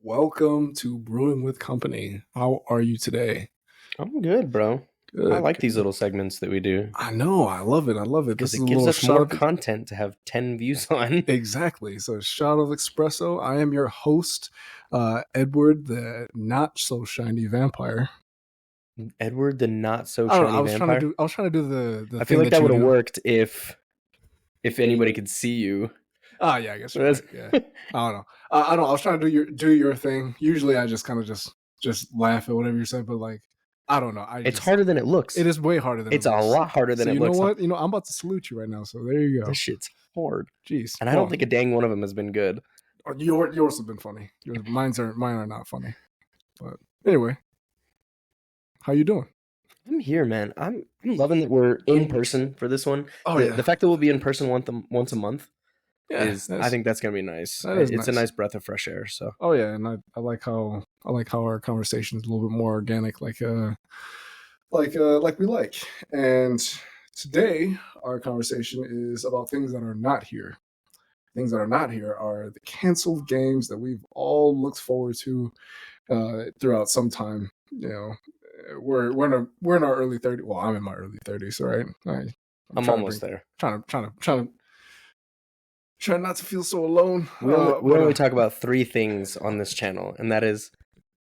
Welcome to Brewing with Company. How are you today? I'm good, bro. I Good. like these little segments that we do I know. I love it. I love it. This because is a it gives little us shot more of content to have 10 views on. exactly. So, a shot of espresso. I am your host, Edward, the not so shiny vampire. Edward the not so I don't know. shiny vampire. I was trying to do the I feel thing like that that you would have do. worked if anybody could see you. Ah, yeah. I guess you're That's- right. Yeah. I don't know. I don't know. I was trying to do your thing. Usually, I just kind of just laugh at whatever you said, but like, I don't know. it's harder than it It looks. is way harder than it It's a looks. lot harder So than it you know looks. what? I'm about to salute you right now. So there you go. This shit's hard. Jeez. And I don't think a dang one of them has been good. Yours have been funny. Mine are not funny. But anyway, how you doing? I'm here, man. I'm loving that we're in person for this one. Oh, the, yeah. the fact that we'll be in person once a month Yeah, I think that's gonna be nice. that is It's a nice. nice breath of fresh air. So Oh yeah, and I like how our conversation is a little bit more organic, like we like. And today our conversation is about things that are not here. Things that are not here are the canceled games that we've all looked forward to throughout some time. You know, we're in our early 30s. Well, I'm in my early 30s, right? I'm almost there. Trying to try not to feel so alone. We only talk about three things on this channel, and that is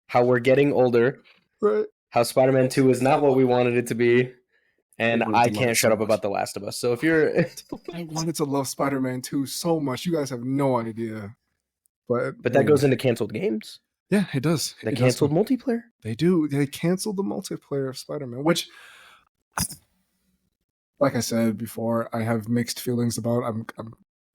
how we're getting older, right. how Spider-Man 2 is not what we wanted it to be, and I wanted I to love can't it shut so up much. about The Last of Us. So if you're... I wanted to love Spider-Man 2 so much. You guys have no idea. But that goes into canceled games. Yeah, it does. They canceled multiplayer. They do. They canceled the multiplayer of Spider-Man, which, like I said before, I have mixed feelings about. I'm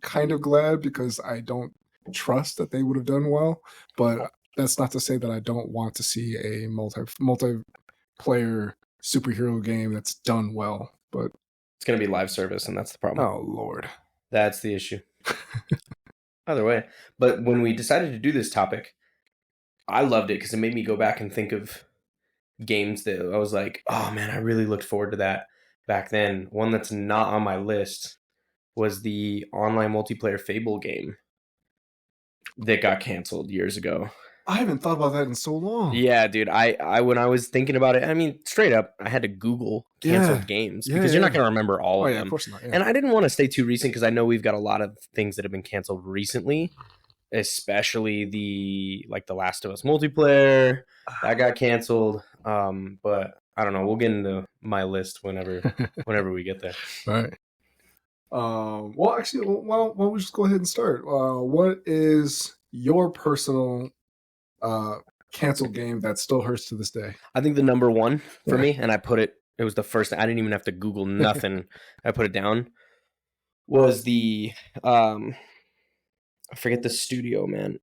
kind of glad because I don't trust that they would have done well, but that's not to say that I don't want to see a multiplayer superhero game that's done well. But it's going to be live service, and that's the problem. Oh, Lord. That's the issue. Either way. But when we decided to do this topic, I loved it because it made me go back and think of games that I was like, oh man, I really looked forward to that back then. One that's not on my list was the online multiplayer Fable game that got canceled years ago. I haven't thought about that in so long. Yeah, dude. I when I was thinking about it, I mean, straight up, I had to Google canceled games because you're not going to remember all of them. Of course not. Yeah. And I didn't want to stay too recent because I know we've got a lot of things that have been canceled recently, especially the Last of Us multiplayer that got canceled. But I don't know. We'll get into my list whenever we get there. All right. Well, actually, why don't we just go ahead and start? What is your personal canceled game that still hurts to this day? I think the number one for me, and it was the first, I didn't even have to Google nothing. I put it down, was the, I forget the studio, man.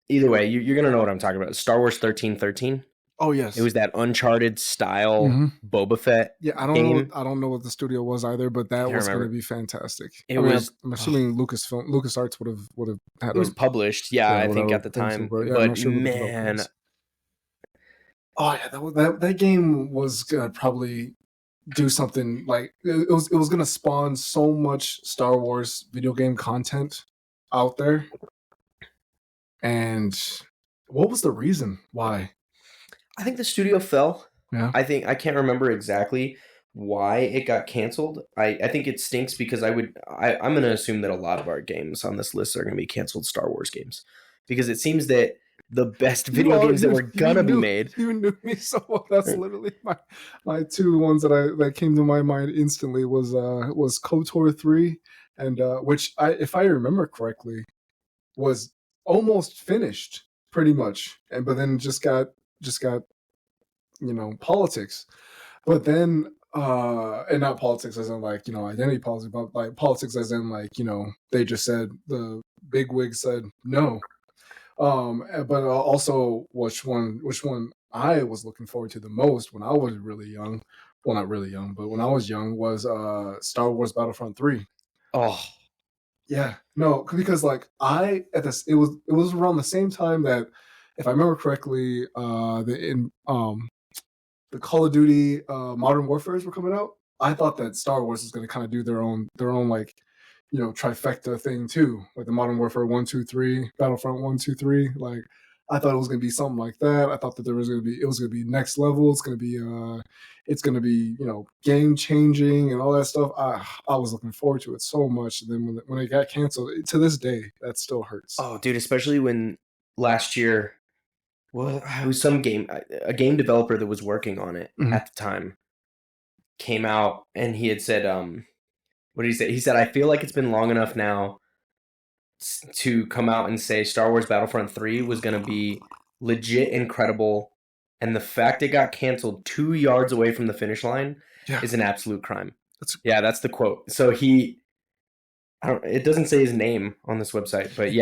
Either way, you're going to know what I'm talking about. Star Wars 1313. Oh, yes. It was that Uncharted style Boba Fett. Yeah, I don't know what the studio was either, but that was going to be fantastic. I'm assuming LucasArts would have had it was published, I think at the time. But sure man, oh yeah, that game was gonna probably do something like it was gonna spawn so much Star Wars video game content out there. And what was the reason why? I think the studio fell. Yeah. I can't remember exactly why it got canceled. I think it stinks because I'm going to assume that a lot of our games on this list are going to be canceled Star Wars games because it seems that the best video games that were going to be made. You knew me so well. That's literally my two ones that came to my mind instantly was KOTOR 3 and which if I remember correctly was almost finished pretty much, but then just got politics, but then and not politics as in identity politics, but like politics as in they just said the bigwig said no, but also which one I was looking forward to the most when I was really young, well not really young, but when I was young was Star Wars Battlefront 3. Oh yeah, no, because it was around the same time that, if I remember correctly, the Call of Duty Modern Warfares were coming out. I thought that Star Wars was going to kind of do their own trifecta thing too, like the Modern Warfare 1, 2, 3, Battlefront 1, 2, 3. Like I thought it was gonna be something like that. I thought that it was gonna be next level. It's gonna be game changing and all that stuff. I was looking forward to it so much. And then when it got canceled, to this day, that still hurts. Oh, dude, especially when last year, well, it was a game developer that was working on it at the time came out and he had said, what did he say? He said, I feel like it's been long enough now to come out and say Star Wars Battlefront 3 was going to be legit incredible. And the fact it got canceled 2 yards away from the finish line is an absolute crime. That's the quote. So it doesn't say his name on this website, but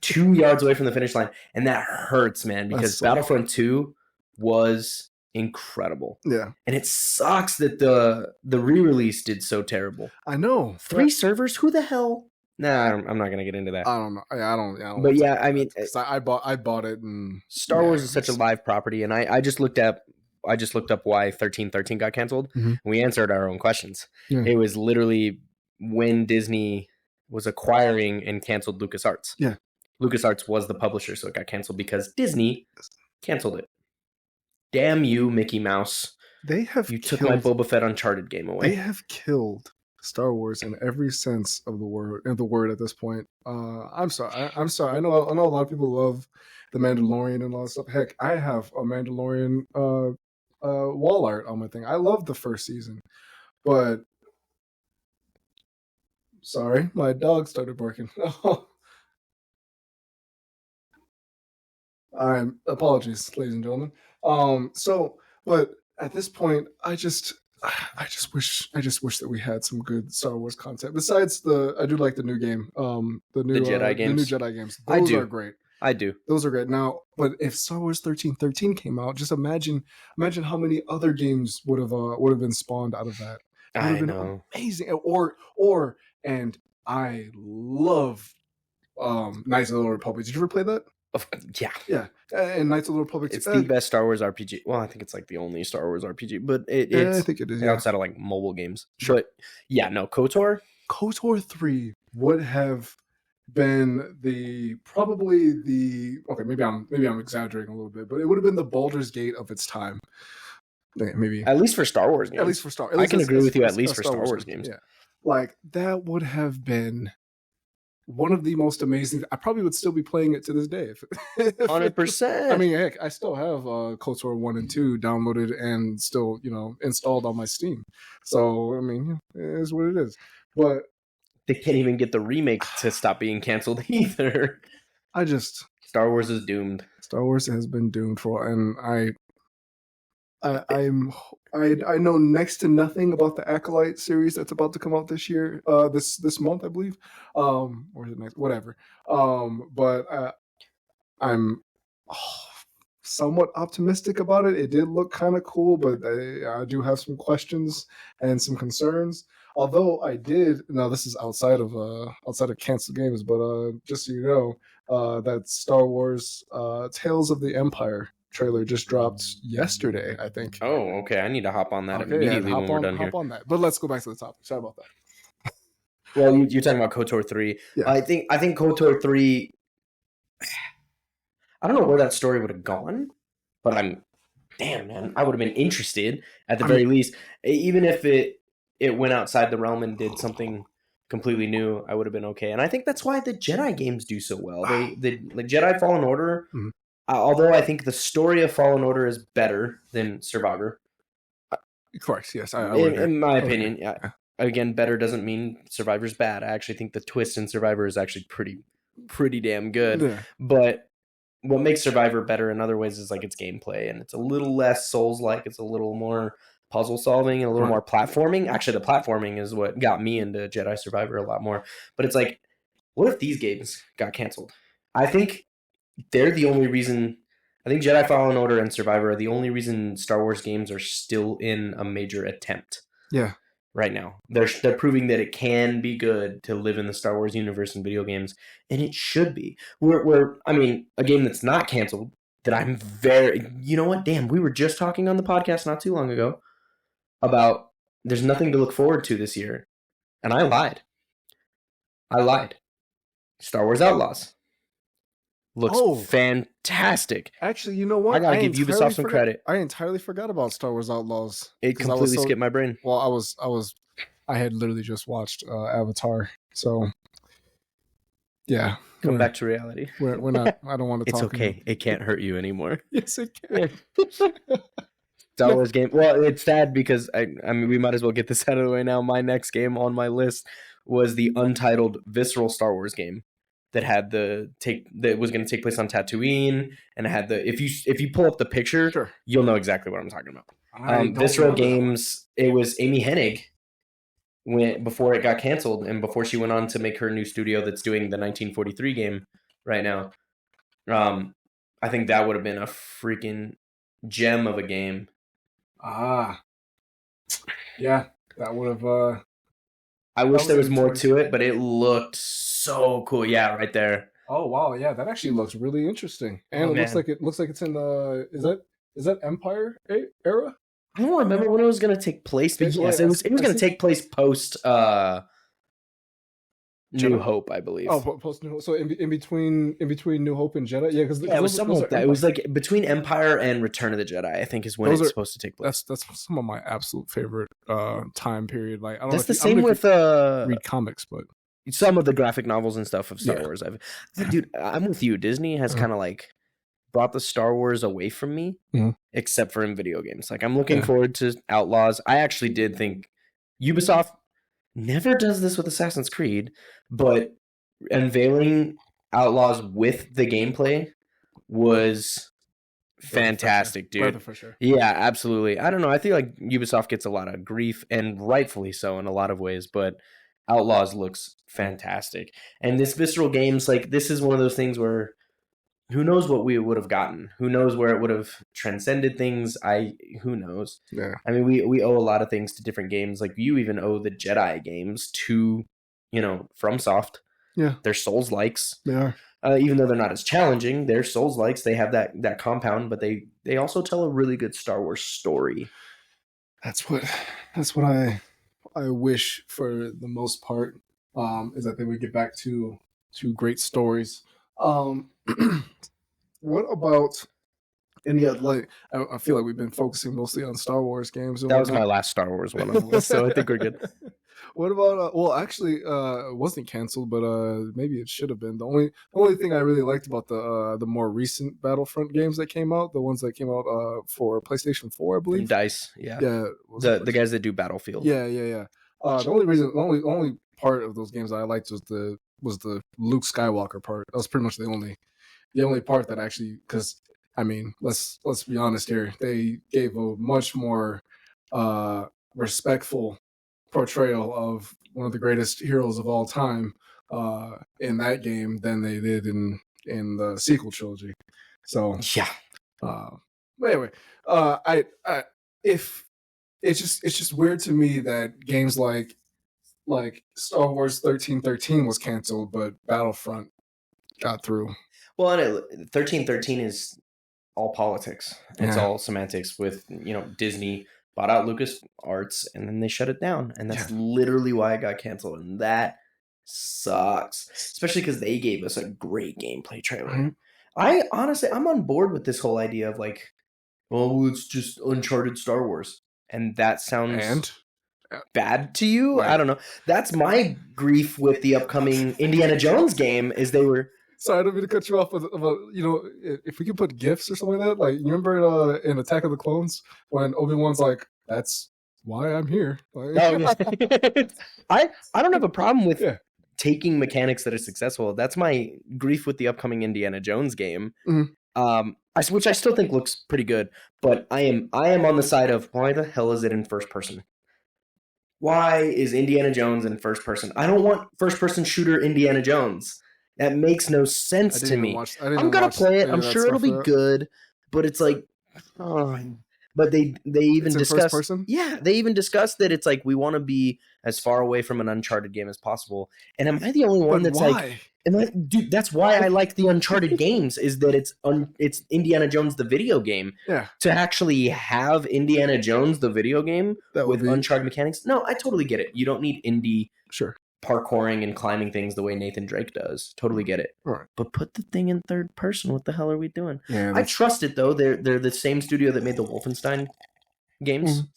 2 yards away from the finish line. And that hurts, man, because Battlefront 2 was incredible. Yeah. And it sucks that the re-release did so terrible. I know. 3 servers? Who the hell? Nah, I'm not gonna get into that. I don't know. I don't. But yeah, I mean, I bought it, and Star Wars is such a live property, and I just looked up why 1313 got canceled. And we answered our own questions. Yeah. It was literally when Disney was acquiring and canceled LucasArts. Yeah. LucasArts was the publisher, so it got canceled because Disney canceled it. Damn you, Mickey Mouse. You took my Boba Fett Uncharted game away. They have killed Star Wars in every sense of the word at this point. I'm sorry. I know a lot of people love The Mandalorian and all that stuff. Heck, I have a Mandalorian wall art on my thing. I love the first season. But sorry, my dog started barking. Apologies, ladies and gentlemen. But at this point, I just wish that we had some good Star Wars content. Besides I do like the new game, the new Jedi games. The new Jedi games. Those are great. I do. Those are great. Now, but if Star Wars 1313 came out, just imagine how many other games would have been spawned out of that. It would have been amazing. And I love Knights of the Old Republic. Did you ever play that? Yeah. And Knights of the Old Republic. It's the best Star Wars RPG. Well, I think it's like the only Star Wars RPG, but it's I think it is outside of like mobile games. Sure. But KOTOR 3 would have been maybe I'm exaggerating a little bit, but it would have been the Baldur's Gate of its time. Maybe at least for Star Wars games. I can agree with you. At least for Star Wars games. Yeah, like that would have been one of the most amazing. I probably would still be playing it to this day. 100%. I mean, heck, I still have KOTOR 1 and 2 downloaded and still, installed on my Steam. So, I mean, it is what it is. But they can't even get the remake to stop being canceled either. Star Wars is doomed. Star Wars has been doomed and I know next to nothing about the Acolyte series that's about to come out this year, this month, I believe, or is it next? Whatever. But I'm somewhat optimistic about it. It did look kind of cool, but I do have some questions and some concerns. Although now this is outside of canceled games, but just so you know, that Star Wars Tales of the Empire trailer just dropped yesterday, I think. Oh, okay. I need to hop on that immediately when we're done here. Hop on that. But let's go back to the topic. Sorry about that. Well, you're talking about KOTOR 3. Yeah. I think KOTOR 3. I don't know where that story would have gone, but damn, man, I would have been interested at the very least. Even if it went outside the realm and did something completely new, I would have been okay. And I think that's why the Jedi games do so well. The Jedi Fallen Order. Mm-hmm. Although I think the story of Fallen Order is better than Survivor. Of course, yes. In my opinion, yeah. Again, better doesn't mean Survivor's bad. I actually think the twist in Survivor is actually pretty damn good. Yeah. But what makes Survivor better in other ways is like its gameplay, and it's a little less Souls-like. It's a little more puzzle solving and a little more platforming. Actually, the platforming is what got me into Jedi Survivor a lot more. But it's like, what if these games got canceled? I think they're the only reason. I think Jedi Fallen Order and Survivor are the only reason Star Wars games are still in a major attempt. Yeah. Right now, they're proving that it can be good to live in the Star Wars universe in video games, and it should be. I mean, a game that's not canceled that I'm you know what? Damn, we were just talking on the podcast not too long ago about there's nothing to look forward to this year, and I lied. I lied. Star Wars Outlaws looks Oh. fantastic. Actually, you know what? I gotta give Ubisoft some credit. I entirely forgot about Star Wars Outlaws. It completely skipped my brain. Well, I had literally just watched Avatar, so yeah. Come back to reality. We're not. I don't want to It's talk. okay. It can't hurt you anymore. Yes, it can. Star Wars game. Well, it's sad because I mean, we might as well get this out of the way now. My next game on my list was the untitled Visceral Star Wars game that was going to take place on Tatooine, and it had if you pull up the picture, Sure. You'll know exactly what I'm talking about. Visceral Games. It was Amy Hennig before it got canceled and before she went on to make her new studio that's doing the 1943 game right now. I think that would have been a freaking gem of a game. Yeah, that would have. I wish there was more to it, but it looked so cool. Yeah, right there. Oh wow, yeah, that actually looks really interesting, and it looks like it's in the is that Empire era? I don't remember when it was going to take place, but yes, it was going to take place post New Hope, I believe. Oh, post New Hope. So in between New Hope and Jedi, yeah, because it was something like that. It was like between Empire and Return of the Jedi, I think, is when it's supposed to take place. That's some of my absolute favorite time period. Like, I don't that's know the same with read comics, but some of the graphic novels and stuff of Star Wars. Dude, I'm with you. Disney has kind of like brought the Star Wars away from me, except for in video games. Like, I'm looking forward to Outlaws. I actually did think Ubisoft never does this with Assassin's Creed, but unveiling Outlaws with the gameplay was fantastic, dude. For sure. Yeah, absolutely. I don't know. I feel like Ubisoft gets a lot of grief, and rightfully so in a lot of ways, but Outlaws looks fantastic. And this Visceral Games, like, this is one of those things where who knows what we would have gotten? Who knows where it would have transcended things? Who knows? Yeah. I mean, we owe a lot of things to different games. Like, you even owe the Jedi games to, FromSoft. Yeah. They're Souls-likes. They are. Even though they're not as challenging, they're Souls-likes. They have that compound, but they also tell a really good Star Wars story. That's what I wish for the most part, is that they would get back to great stories. What about any other, like, I feel like we've been focusing mostly on Star Wars games. That was my last Star Wars one on the list, so I think we're good. What about well, actually, it wasn't canceled, but maybe it should have been. The only thing I really liked about the more recent Battlefront games that came out, the ones that came out for PlayStation 4, I believe. And DICE, yeah. The guys that do Battlefield. Yeah. The only part of those games that I liked was the Luke Skywalker part. That was pretty much the only part that actually, because I mean, let's be honest here, they gave a much more respectful portrayal of one of the greatest heroes of all time in that game than they did in the sequel trilogy. So yeah. Anyway, if it's just weird to me that games like Star Wars 1313 was canceled, but Battlefront got through. Well, and 1313 is all politics. It's all semantics with, Disney bought out LucasArts and then they shut it down. And that's literally why it got canceled. And that sucks, especially because they gave us a great gameplay trailer. Mm-hmm. I'm on board with this whole idea of like, well, it's just Uncharted Star Wars. And that sounds bad to you. Right. I don't know. That's my grief with the upcoming Indiana Jones game is they were... Sorry, I don't mean to cut you off, but if we could put GIFs or something like that, like, you remember in Attack of the Clones when Obi-Wan's like, "That's why I'm here." Like, I don't have a problem with taking mechanics that are successful. That's my grief with the upcoming Indiana Jones game, which I still think looks pretty good. But I am on the side of why the hell is it in first person? Why is Indiana Jones in first person? I don't want first person shooter Indiana Jones. That makes no sense to me. I'm gonna play it. I'm sure it'll be good, but it's like, but they even discussed. Yeah, they even discussed that it's like we want to be as far away from an Uncharted game as possible. And am I the only one that's like? Dude, that's why I like the Uncharted games. Is that it's Indiana Jones the video game. Yeah. To actually have Indiana Jones the video game with Uncharted mechanics. No, I totally get it. You don't need indie. Sure. parkouring and climbing things the way Nathan Drake does. Totally get it. Right. But put the thing in third person. What the hell are we doing? Yeah, I trust it though. They're the same studio that made the Wolfenstein games. Mhm.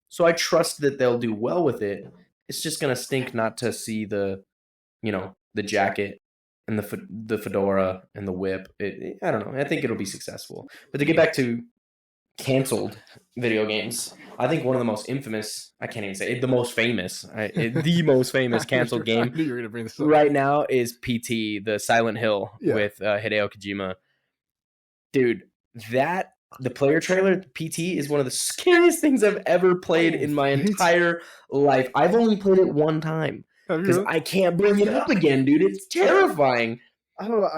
So I trust that they'll do well with it. It's just gonna stink not to see the, the jacket and the fedora and the whip. I don't know. I think it'll be successful. But to get back to canceled video games, I think one of the most infamous, I can't even say it, the most famous, the most famous canceled game I knew you were gonna bring this up. right now is PT, the Silent Hill with Hideo Kojima. Dude, the player trailer, PT, is one of the scariest things I've ever played in my entire life. I've only played it one time because I can't bring it up again, dude. It's terrifying. I don't know.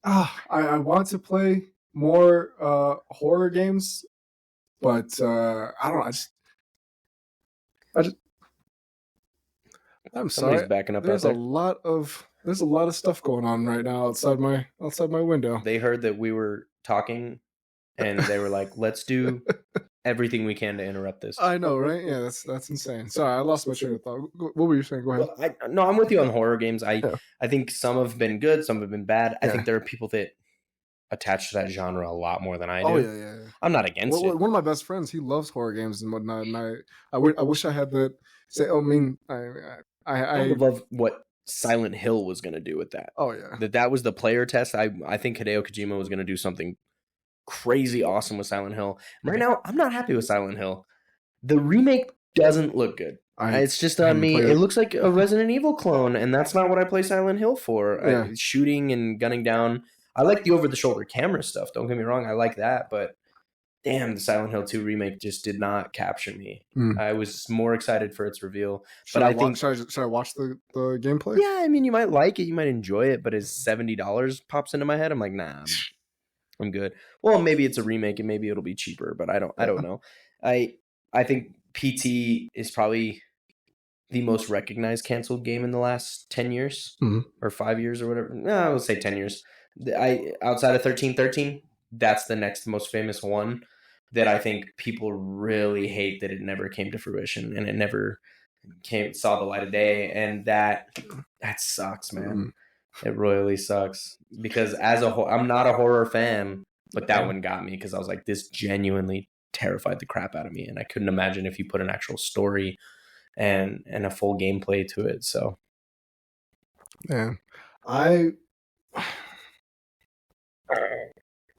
I want to play more horror games, but I don't know. I'm Somebody's sorry. backing up There's out a lot of stuff going on right now outside my window. They heard that we were talking, and they were like, "Let's do everything we can to interrupt this." I know, right? Yeah, that's insane. Sorry, I lost my train of thought. What were you saying? Go ahead. Well, no, I'm with you on horror games. I think some have been good, some have been bad. I think there are people that attach to that genre a lot more than I do. Oh yeah. I'm not against it. One of my best friends, he loves horror games and whatnot, and I wish I had that. I mean, I would love what Silent Hill was going to do with that. Oh yeah, that was the player test. I think Hideo Kojima was going to do something crazy awesome with Silent Hill. Right now, I'm not happy with Silent Hill. The remake doesn't look good. It's just on me. It looks like a Resident Evil clone, and that's not what I play Silent Hill for. Yeah. Shooting and gunning down. I like the over-the-shoulder camera stuff. Don't get me wrong. I like that, but damn, the Silent Hill 2 remake just did not capture me. I was more excited for its reveal. Should I watch the gameplay? Yeah, I mean, you might like it. You might enjoy it, but as $70 pops into my head, I'm like, nah, I'm good. Well, maybe it's a remake and maybe it'll be cheaper, but I don't know. I think PT is probably the most recognized canceled game in the last 10 years or 5 years or whatever. No, I would say 10 years. Outside of 1313, that's the next most famous one that I think people really hate that it never came to fruition and it never saw the light of day, and that sucks, man. It royally sucks because I'm not a horror fan, but that one got me because I was like, this genuinely terrified the crap out of me, and I couldn't imagine if you put an actual story and a full gameplay to it. So, man,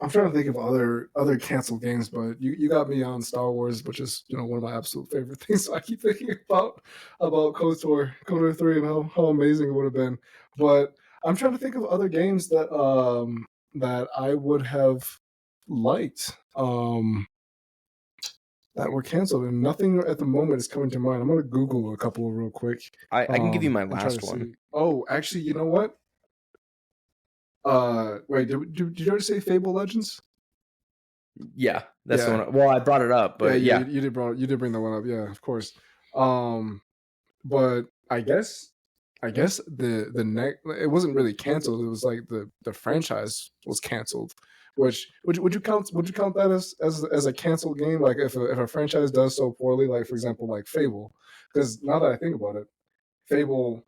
I'm trying to think of other canceled games, but you got me on Star Wars, which is one of my absolute favorite things. So I keep thinking about KOTOR 3 and how amazing it would have been. But I'm trying to think of other games that I would have liked that were canceled, and nothing at the moment is coming to mind. I'm gonna Google a couple real quick. I can give you my last one. Oh, actually, you know what? Wait, did you already say Fable Legends? Yeah, that's the one. Well, I brought it up, but yeah. You did bring that one up. Yeah, of course. But I guess the next, it wasn't really canceled. It was like the franchise was canceled. Which would you count that as a canceled game? Like if a franchise does so poorly, like for example, like Fable, because now that I think about it, Fable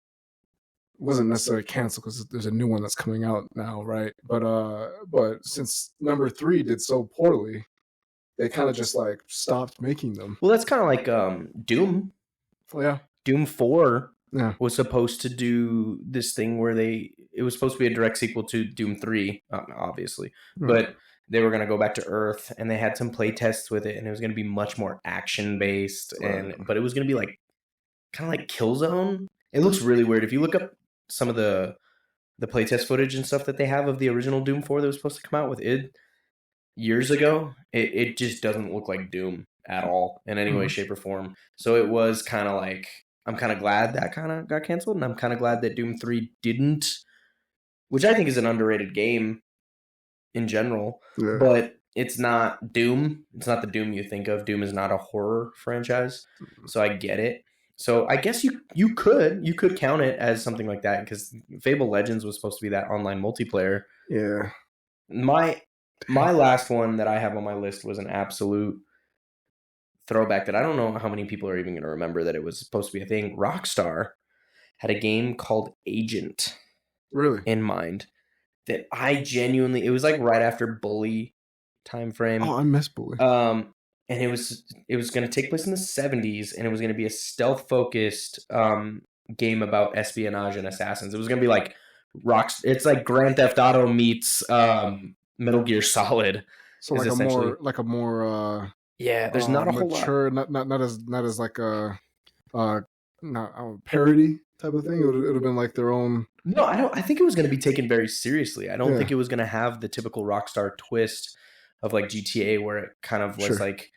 wasn't necessarily canceled because there's a new one that's coming out now, right? But since number 3 did so poorly, they kind of just like stopped making them. Well, that's kind of like Doom. Oh, yeah. Doom 4 was supposed to do this thing where it was supposed to be a direct sequel to Doom 3, obviously, but they were going to go back to Earth, and they had some play tests with it, and it was going to be much more action based, but it was going to be like kind of like Killzone. It looks really weird if you look up some of the playtest footage and stuff that they have of the original Doom 4 that was supposed to come out with id years ago. It just doesn't look like Doom at all in any way, shape, or form. So it was kind of like, I'm kind of glad that kind of got canceled, and I'm kind of glad that Doom 3 didn't, which I think is an underrated game in general, but it's not Doom. It's not the Doom you think of. Doom is not a horror franchise, so I get it. So I guess you could count it as something like that, because Fable Legends was supposed to be that online multiplayer. Yeah. My last one that I have on my list was an absolute throwback that I don't know how many people are even going to remember that it was supposed to be a thing. Rockstar had a game called Agent Really? in mind that I genuinely, it was like right after Bully time frame. Oh, I miss Bully. And it was going to take place in the 70s, and it was going to be a stealth focused game about espionage and assassins. It was going to be like it's like Grand Theft Auto meets Metal Gear Solid. So like a more yeah, there's not a whole mature, lot. not as like a parody type of thing. It would have been like their own. No, I think it was going to be taken very seriously. I don't think it was going to have the typical Rockstar twist of like GTA, where it kind of was like.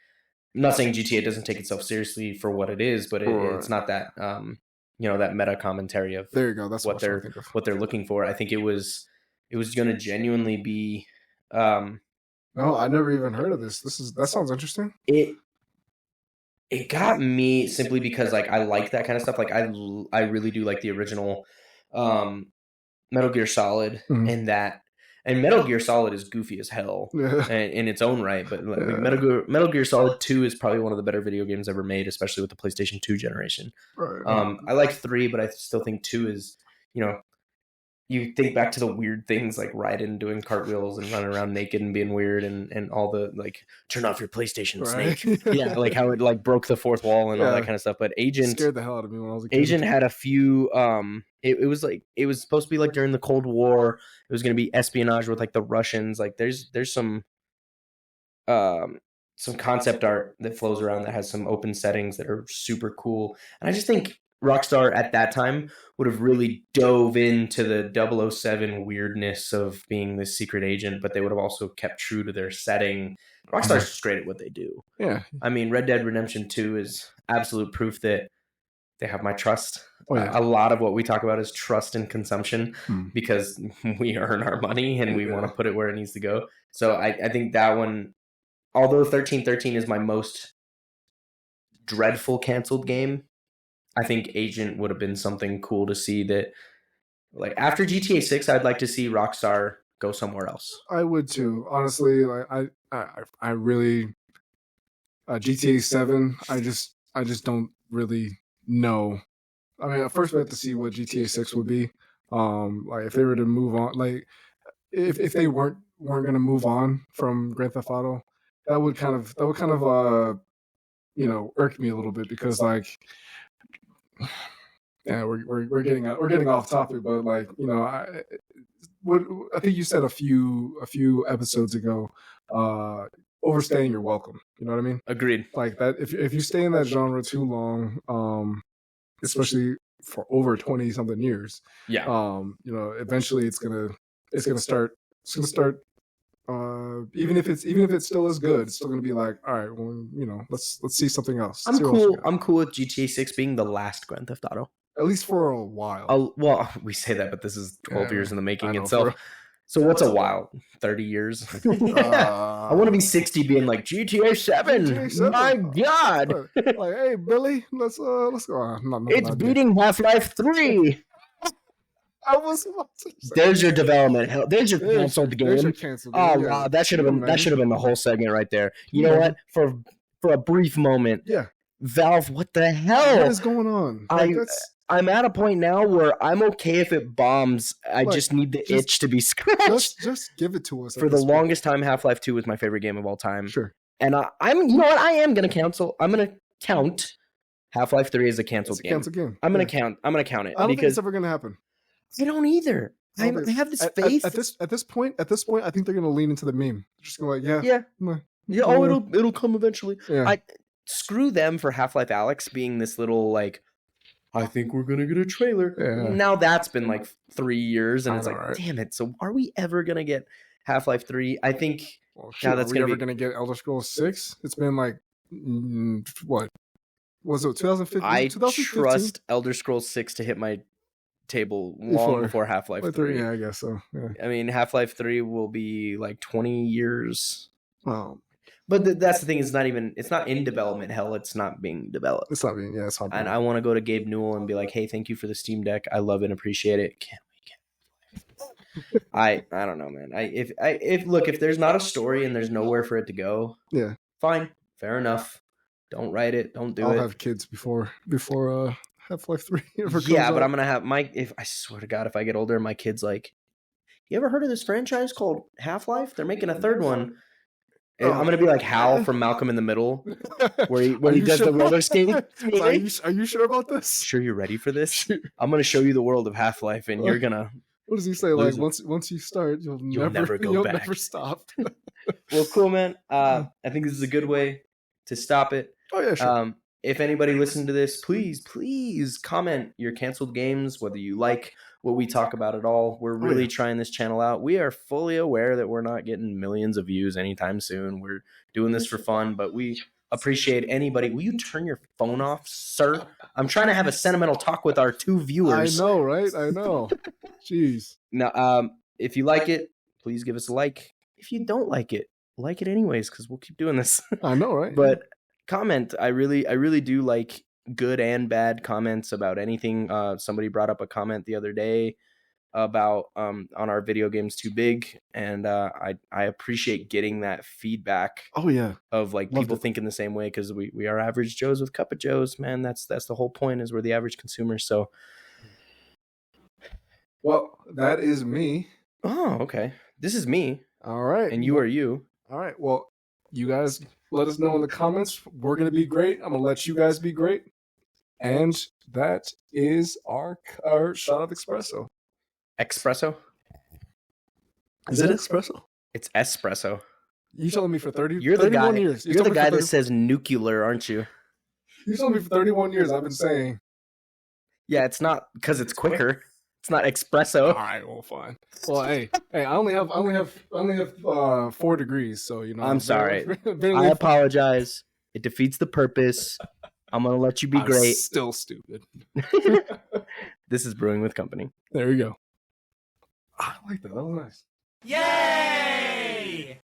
I'm not saying GTA doesn't take itself seriously for what it is, but it's not that that meta commentary of there you go. That's what they're looking for. I think it was going to genuinely be. No, I never even heard of this. That sounds interesting. It got me simply because like I like that kind of stuff. Like I really do like the original Metal Gear Solid, and Metal Gear Solid is goofy as hell in its own right. But like Metal Gear Solid 2 is probably one of the better video games ever made, especially with the PlayStation 2 generation. Right. I like 3, but I still think 2 is, you think back to the weird things like Raiden doing cartwheels and running around naked and being weird, and all the like turn off your PlayStation, Snake. Yeah, like how it like broke the fourth wall and all that kind of stuff. But Agent scared the hell out of me when I was a kid. Agent had a few it was supposed to be like during the Cold War. It was going to be espionage with like the Russians. Like there's some concept art that flows around that has some open settings that are super cool. And I just think Rockstar at that time would have really dove into the 007 weirdness of being this secret agent, but they would have also kept true to their setting. Rockstar's just great at what they do. Yeah. I mean, Red Dead Redemption 2 is absolute proof that they have my trust. Oh, yeah. A lot of what we talk about is trust and consumption because we earn our money and we want to put it where it needs to go. So I think that one, although 1313 is my most dreadful canceled game, I think Agent would have been something cool to see that, like, after GTA 6, I'd like to see Rockstar go somewhere else. I would too. Honestly, like I really GTA 7, I just don't really know. I mean, at first we have to see what GTA 6 would be. Like if they were to move on, like if they weren't going to move on from Grand Theft Auto, that would kind of irk me a little bit, because like, yeah, we're getting off topic, but like, I think you said a few episodes ago, overstaying your welcome. You know what I mean? Agreed. Like that, if you stay in that genre too long, especially for over 20 something years, eventually it's gonna start. Even if it still is good, it's still gonna be like, all right, well, let's see something else. I'm cool with GTA 6 being the last Grand Theft Auto, at least for a while. Well, we say that, but this is 12 years in the making itself. So what's a while? 30 years? I want to be 60 being like, GTA 7. My God. Like, hey, Billy, let's go. It's beating Half-Life 3. I was about to say. There's your development. There's your canceled game. Oh, wow, that should have been the whole segment right there. You know what? For a brief moment. Yeah. Valve, what the hell? What is going on? I'm at a point now where I'm okay if it bombs. I just need the itch to be scratched. Just give it to us. For the longest time, Half-Life 2 was my favorite game of all time. Sure. And I'm you know what? I am going to I'm going to count Half-Life 3 as a canceled game. Canceled game. I'm going to count it. I don't think it's ever going to happen. I don't either. I have this faith. At this point, I think they're going to lean into the meme. They're just going to yeah. Oh, it'll come eventually. Yeah. Screw them for Half-Life Alyx being this little like, I think we're gonna get a trailer. Yeah. Now that's been like 3 years, and it's like, damn it. So are we ever gonna get Half-Life 3? I think. Well, are we ever gonna get Elder Scrolls 6? It's been like what? Was it 2015? I trust Elder Scrolls 6 to hit my table long before Half-Life 3. Yeah, I guess so. Yeah. I mean, Half-Life 3 will be like 20 years. Well, but that's the thing. It's not in development hell. It's not being developed. It's not being. Yeah, it's not. And I want to go to Gabe Newell and be like, hey, thank you for the Steam Deck. I love it and appreciate it. Can't wait. I don't know, man. If there's not a story and there's nowhere for it to go, yeah, fine, fair enough. Don't write it. Don't do it. I'll have kids before Half-Life 3 ever comes Yeah, but out. I'm gonna have if I swear to God, if I get older, my kid's like, you ever heard of this franchise called Half-Life? They're making a third one. And I'm gonna be like Hal from Malcolm in the Middle, where he does the roller skating. Are you sure about this? Sure, you're ready for this? I'm gonna show you the world of Half-Life, and you're gonna. What does he say? Like once you start, you'll never go back. Never stop. Well, cool, man. I think this is a good way to stop it. Oh yeah, sure. If anybody listened to this, please comment your canceled games, whether you like what we talk about at all. We're really trying this channel out. We are fully aware that we're not getting millions of views anytime soon. We're doing this for fun, but we appreciate anybody. Will you turn your phone off, sir? I'm trying to have a sentimental talk with our 2 viewers. I know, right? I know. Jeez. Now, if you like it, please give us a like. If you don't like it anyways, because we'll keep doing this. I know, right? But comment. I really do like good and bad comments about anything. Somebody brought up a comment the other day about on our video games too big, and I appreciate getting that feedback. Oh yeah, of like people thinking the same way, because we are average Joes with cup of Joes, man. That's the whole point, is we're the average consumer. So, well, that is me. Oh, okay. This is me. All right, and you are you. All right. Well, you guys let us know in the comments. We're gonna be great. I'm gonna let you guys be great. And that is our shot of espresso. Espresso? Is it espresso? It's espresso. You telling me for 31 years? You're the guy that says nuclear, aren't you? You told me for 31 years I've been saying. Yeah, it's not because it's quicker. It's not espresso. All right, well, fine. Well, hey, I only have 4 degrees, so you know. I'm sorry. I apologize. It defeats the purpose. I'm gonna let you be great. Still stupid. This is Brewing with Company. There you go. I like that. That was nice. Yay!